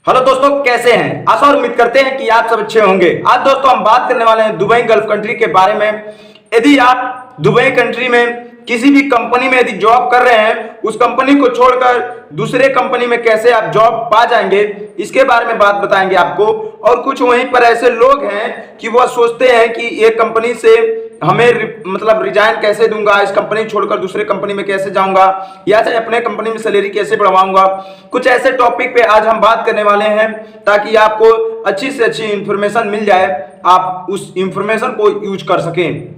Hello दोस्तों, कैसे हैं? आशा और उम्मीद करते हैं कि आप सब अच्छे होंगे। आज दोस्तों हम बात करने वाले हैं दुबई गल्फ कंट्री के बारे में। यदि आप दुबई कंट्री में किसी भी कंपनी में यदि जॉब कर रहे हैं, उस कंपनी को छोड़कर दूसरे कंपनी में कैसे आप जॉब पा जाएंगे, इसके बारे में बात बताएंगे आपको। और कुछ वहीं पर ऐसे लोग हैं कि वह सोचते हैं कि ये कंपनी से हमें मतलब रिजाइन कैसे दूंगा, इस कंपनी छोड़कर दूसरे कंपनी में कैसे जाऊंगा, या चाहे अपने कंपनी में सैलरी कैसे बढ़वाऊंगा। कुछ ऐसे टॉपिक पे आज हम बात करने वाले हैं ताकि आपको अच्छी से अच्छी इंफॉर्मेशन मिल जाए, आप उस इंफॉर्मेशन को यूज कर सकें।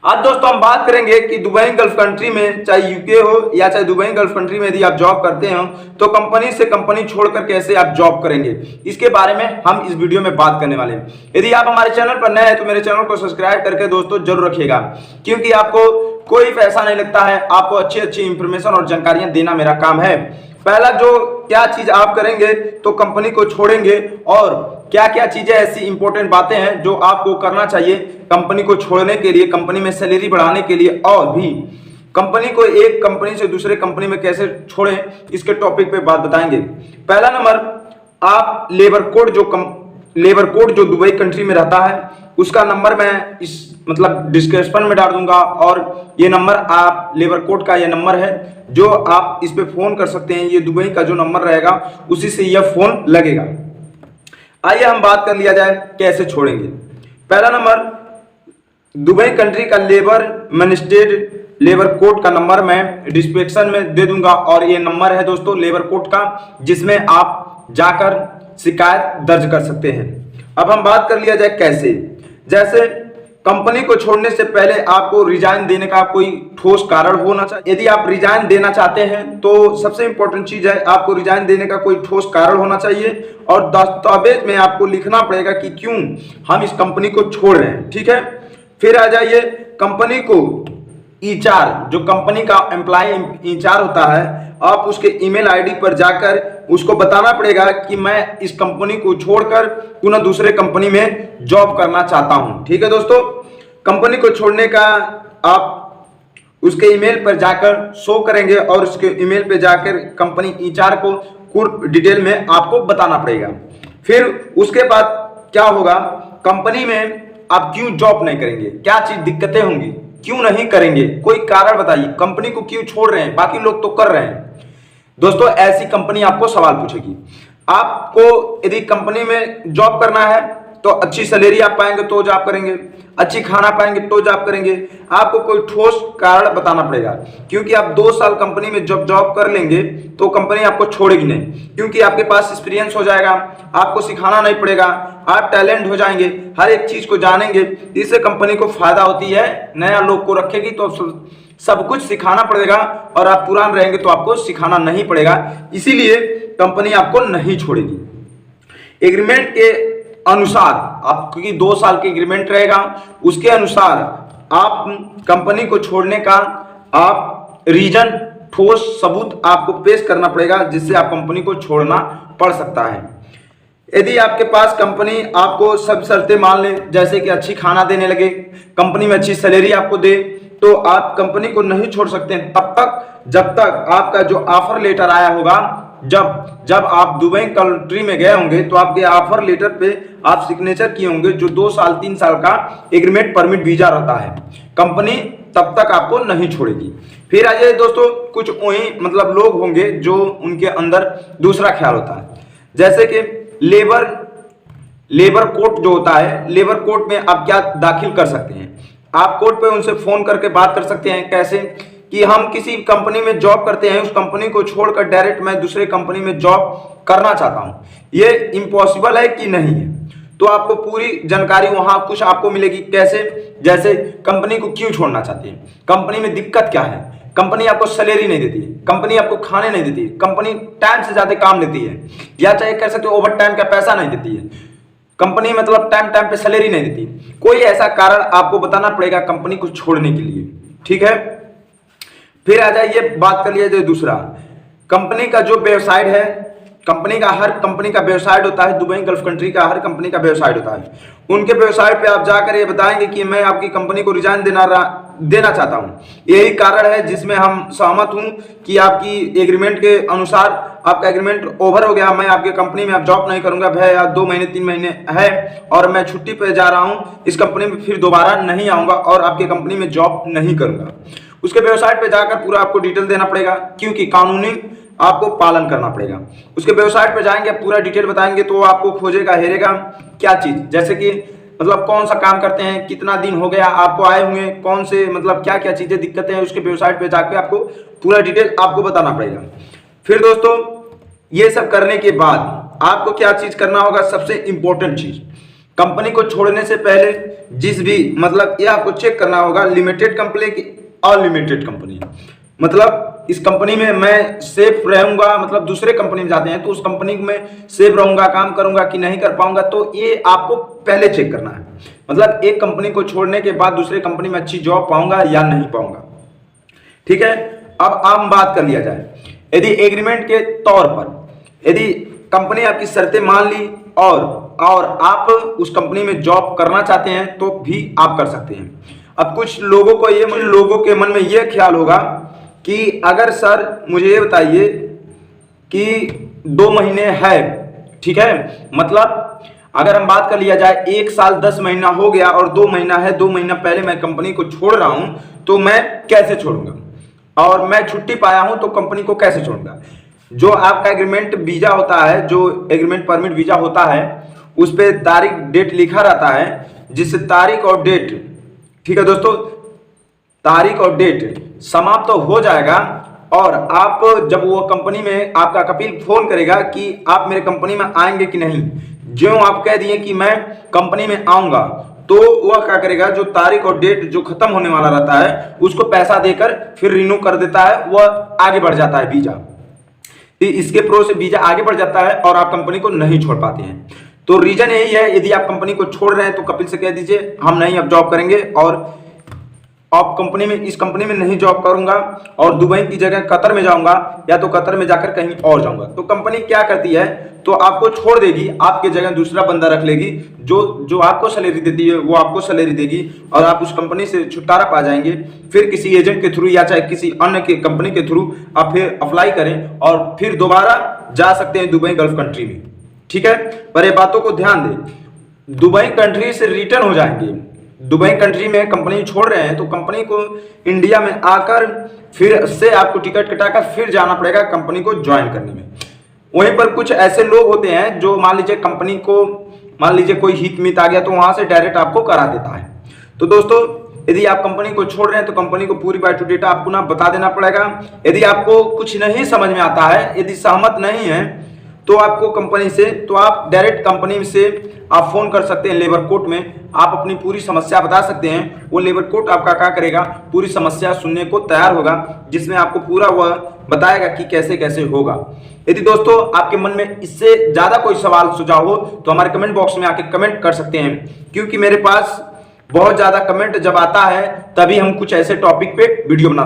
आज दोस्तों हम बात करेंगे कि दुबई गल्फ कंट्री में, चाहे यूके हो या चाहे दुबई गल्फ कंट्री में, यदि आप जॉब करते हो तो कंपनी से कंपनी छोड़कर कैसे आप जॉब करेंगे, इसके बारे में हम इस वीडियो में बात करने वाले हैं। यदि आप हमारे चैनल पर नए हैं तो मेरे चैनल को सब्सक्राइब करके दोस्तों जरूर रखिएगा, क्योंकि आपको कोई पैसा नहीं लगता है, आपको अच्छी अच्छी इंफॉर्मेशन और जानकारियां देना मेरा काम है। पहला जो क्या चीज आप करेंगे तो कंपनी को छोड़ेंगे, और क्या क्या चीजें ऐसी इंपॉर्टेंट बातें हैं जो आपको करना चाहिए कंपनी को छोड़ने के लिए, कंपनी में सैलरी बढ़ाने के लिए, और भी कंपनी को एक कंपनी से दूसरे कंपनी में कैसे छोड़ें, इसके टॉपिक पे बात बताएंगे। पहला नंबर, आप लेबर कोड जो दुबई कंट्री में रहता है उसका नंबर मैं इस मतलब डिस्क्रिप्शन में डाल दूंगा, और ये नंबर आप लेबर कोड का ये नंबर है जो आप इस पे फोन कर सकते हैं। ये दुबई का जो नंबर रहेगा उसी से यह फोन लगेगा। आइए हम बात कर लिया जाए कैसे छोड़ेंगे। पहला नंबर, दुबई कंट्री का लेबर मजिस्ट्रेट लेबर कोड का नंबर मैं डिस्क्रिप्शन में दे दूंगा, और ये नंबर है दोस्तों लेबर कोड का, जिसमें आप जाकर शिकायत दर्ज कर सकते हैं। अब हम बात कर लिया जाए कैसे। जैसे कंपनी को छोड़ने से पहले आपको रिजाइन देने का कोई ठोस कारण होना चाहिए। यदि आप रिजाइन देना चाहते हैं तो सबसे इंपॉर्टेंट चीज है आपको रिजाइन देने का कोई ठोस कारण होना चाहिए, और दस्तावेज में आपको लिखना पड़ेगा कि क्यों हम इस कंपनी को छोड़ रहे हैं। ठीक है, फिर आ जाइए कंपनी को HR, जो कंपनी का एम्प्लॉय इंचार्ज होता है, आप उसके ईमेल आईडी पर जाकर उसको बताना पड़ेगा कि मैं इस कंपनी को छोड़कर पुनः दूसरे कंपनी में जॉब करना चाहता हूं। ठीक है दोस्तों, कंपनी को छोड़ने का आप उसके ईमेल पर जाकर शो करेंगे, और उसके ईमेल पे जाकर कंपनी HR को पूर्ण डिटेल में आपको बताना पड़ेगा। फिर उसके बाद क्या होगा, कंपनी में आप क्यों जॉब नहीं करेंगे, क्या चीज दिक्कतें होंगी, क्यों नहीं करेंगे, कोई कारण बताइए, कंपनी को क्यों छोड़ रहे हैं, बाकी लोग तो कर रहे हैं। दोस्तों ऐसी कंपनी आपको सवाल पूछेगी। आपको यदि कंपनी में जॉब करना है तो अच्छी सैलरी आप पाएंगे तो जॉब करेंगे, अच्छी खाना पाएंगे तो जॉब करेंगे। आपको कोई ठोस कारण बताना पड़ेगा, क्योंकि आप 2 साल कंपनी में जब जॉब कर लेंगे तो कंपनी आपको छोड़ेगी नहीं, क्योंकि आपके पास एक्सपीरियंस हो जाएगा, आपको सिखाना नहीं पड़ेगा, आप टैलेंट हो जाएंगे, हर एक चीज को जानेंगे। इससे कंपनी को फायदा होती है, नया लोग को रखेगी तो सब कुछ सिखाना पड़ेगा, और आप पुरान रहेंगे तो आपको सिखाना नहीं पड़ेगा, इसीलिए कंपनी आपको नहीं छोड़ेगी। एग्रीमेंट के अनुसार आप, क्योंकि 2 साल के एग्रीमेंट रहेगा, उसके अनुसार आप कंपनी को छोड़ने का आप रीजन, ठोस सबूत आपको पेश करना पड़ेगा, जिससे आप कंपनी को छोड़ना पड़ सकता है। यदि आपके पास कंपनी आपको सब शर्तें मान ले, जैसे कि अच्छी खाना देने लगे, कंपनी में अच्छी सैलरी आपको दे, तो आप कंपनी को नहीं छोड़ सकते हैं तब तक जब तक आपका जो ऑफर लेटर आया होगा। जब आप दुबई कंट्री में गए होंगे तो आपके ऑफर लेटर पे आप सिग्नेचर किए होंगे, जो 2 साल 3 साल का एग्रीमेंट परमिट वीजा रहता है, कंपनी तब तक आपको नहीं छोड़ेगी। फिर आ जाइए दोस्तों, कुछ वही मतलब लोग होंगे जो उनके अंदर दूसरा ख्याल होता है, जैसे कि लेबर कोड जो होता है, लेबर कोड में आप क्या दाखिल कर सकते हैं। आप कोर्ट पे उनसे फोन करके बात कर सकते हैं, कैसे कि हम किसी कंपनी में जॉब करते हैं, उस कंपनी को छोड़कर डायरेक्ट मैं दूसरे कंपनी में जॉब करना चाहता हूं, ये इम्पॉसिबल है कि नहीं है। तो आपको पूरी जानकारी वहां कुछ आपको मिलेगी, कैसे, जैसे कंपनी को क्यों छोड़ना चाहते हैं, कंपनी में दिक्कत क्या है, कंपनी आपको सैलरी नहीं देती है, कंपनी आपको खाने नहीं देती है, कंपनी टाइम से ज्यादा काम लेती है, या चाहे कह सकते हो ओवर टाइम का पैसा नहीं देती है, कंपनी मतलब टाइम पे सैलरी नहीं देती। कोई ऐसा कारण आपको बताना पड़ेगा कंपनी को छोड़ने के लिए। ठीक है, फिर आ जाइए बात कर लिया जाए दूसरा, कंपनी का जो वेबसाइट है, हर कंपनी का वेबसाइट होता है, दुबई गल्फ कंट्री का हर कंपनी का वेबसाइट होता है। उनके वेबसाइट पे आप जाकर ये बताएंगे कि मैं आपकी कंपनी को रिजाइन देना चाहता हूं। यही कारण है जिसमें हम सहमत हूं कि आपकी एग्रीमेंट के अनुसार आपका एग्रीमेंट ओवर हो गया, मैं आपके कंपनी में अब जॉब नहीं करूंगा भैया, या 2 महीने 3 महीने है और मैं छुट्टी पे जा रहा हूं, इस कंपनी में फिर दोबारा नहीं आऊंगा और आपके कंपनी में जॉब नहीं करूंगा। उसके वेबसाइट पे जाकर पूरा आपको डिटेल देना पड़ेगा, क्योंकि कानूनी आपको पालन करना पड़ेगा। उसके वेबसाइट पे जाएंगे, पूरा डिटेल बताएंगे तो आपको खोजेगा हेरेगा क्या चीज, जैसे कि मतलब कौन सा काम करते हैं, कितना दिन हो गया आपको आए हुए, कौन से मतलब क्या क्या चीजें दिक्कतें हैं, उसके वेबसाइट पे जाके आपको पूरा डिटेल आपको बताना पड़ेगा। फिर दोस्तों ये सब करने के बाद आपको क्या चीज करना होगा, सबसे इंपॉर्टेंट चीज, कंपनी को छोड़ने से पहले जिस भी मतलब ये आपको चेक करना होगा लिमिटेड कंपनी की अनलिमिटेड कंपनी, मतलब इस कंपनी में मैं सेफ रहूंगा, मतलब दूसरे कंपनी में जाते हैं तो उस कंपनी में सेफ रहूंगा, काम करूंगा कि नहीं कर पाऊंगा, तो ये आपको पहले चेक करना है। मतलब एक कंपनी को छोड़ने के बाद दूसरे कंपनी में अच्छी जॉब पाऊंगा या नहीं पाऊंगा। ठीक है, अब आम बात कर लिया जाए, यदि एग्रीमेंट के तौर पर यदि कंपनी आपकी शर्तें मान ली और आप उस कंपनी में जॉब करना चाहते हैं तो भी आप कर सकते हैं। अब कुछ लोगों के मन में यह ख्याल होगा कि अगर सर मुझे ये बताइए कि 2 महीने है, ठीक है, मतलब अगर हम बात कर लिया जाए 1 साल 10 महीना हो गया और 2 महीना है, 2 महीना पहले मैं कंपनी को छोड़ रहा हूं तो मैं कैसे छोड़ूंगा, और मैं छुट्टी पाया हूं तो कंपनी को कैसे छोड़ूंगा। जो आपका एग्रीमेंट वीजा होता है, जो एग्रीमेंट परमिट वीजा होता है, उस पर तारीख डेट लिखा रहता है, जिससे तारीख और डेट, ठीक है दोस्तों, तारीख और डेट समाप्त तो हो जाएगा और आप जब वो कंपनी में आपका कपिल फोन करेगा कि आप मेरे कंपनी में आएंगे कि नहीं, जो आप कह दिए कि मैं कंपनी में आऊंगा, तो वह क्या करेगा, जो तारीख और डेट जो खत्म होने वाला रहता है उसको पैसा देकर फिर रिन्यू कर देता है, वह आगे बढ़ जाता है वीजा। इसके प्रो से वीजा आगे बढ़ जाता है और आप कंपनी को नहीं छोड़ पाते हैं। तो रीजन यही है, यदि आप कंपनी को छोड़ रहे हैं तो कपिल से कह दीजिए हम नहीं अब जॉब करेंगे और आप कंपनी में इस कंपनी में नहीं जॉब करूंगा और दुबई की जगह कतर में जाऊंगा या तो कतर में जाकर कहीं और जाऊंगा। तो कंपनी क्या करती है, तो आपको छोड़ देगी, आपके जगह दूसरा बंदा रख लेगी, जो आपको सैलरी देती है वो आपको सैलरी देगी और आप उस कंपनी से छुटकारा पा जाएंगे। फिर किसी एजेंट के थ्रू या चाहे किसी अन्य के कंपनी के थ्रू आप फिर अप्लाई करें और फिर दोबारा जा सकते हैं दुबई गल्फ कंट्री में। ठीक है, पर ये बातों को ध्यान दें, दुबई कंट्री से रिटर्न हो जाएंगे, दुबई कंट्री में कंपनी छोड़ रहे हैं तो कंपनी को इंडिया में आकर फिर से आपको टिकट कटाकर फिर जाना पड़ेगा कंपनी को ज्वाइन करने में। वहीं पर कुछ ऐसे लोग होते हैं जो मान लीजिए कंपनी को, मान लीजिए कोई हित मित आ गया तो वहां से डायरेक्ट आपको करा देता है। तो दोस्तों यदि आप कंपनी को छोड़ रहे हैं तो कंपनी को पूरी बायोडाटा आपको ना बता देना पड़ेगा। यदि आपको कुछ नहीं समझ में आता है, यदि सहमत नहीं है तो आपको कंपनी से, तो आप डायरेक्ट कंपनी से आप फोन कर सकते हैं लेबर कोर्ट में, आप अपनी पूरी समस्या बता सकते हैं। वो लेबर कोर्ट आपका क्या करेगा, पूरी समस्या सुनने को तैयार होगा, जिसमें आपको पूरा वह बताएगा कि कैसे कैसे होगा। यदि दोस्तों आपके मन में इससे ज्यादा कोई सवाल सुझाव हो तो हमारे कमेंट बॉक्स में आके कमेंट कर सकते हैं, क्योंकि मेरे पास बहुत ज्यादा कमेंट जब आता है तभी हम कुछ ऐसे टॉपिक पे वीडियो बनाते हैं।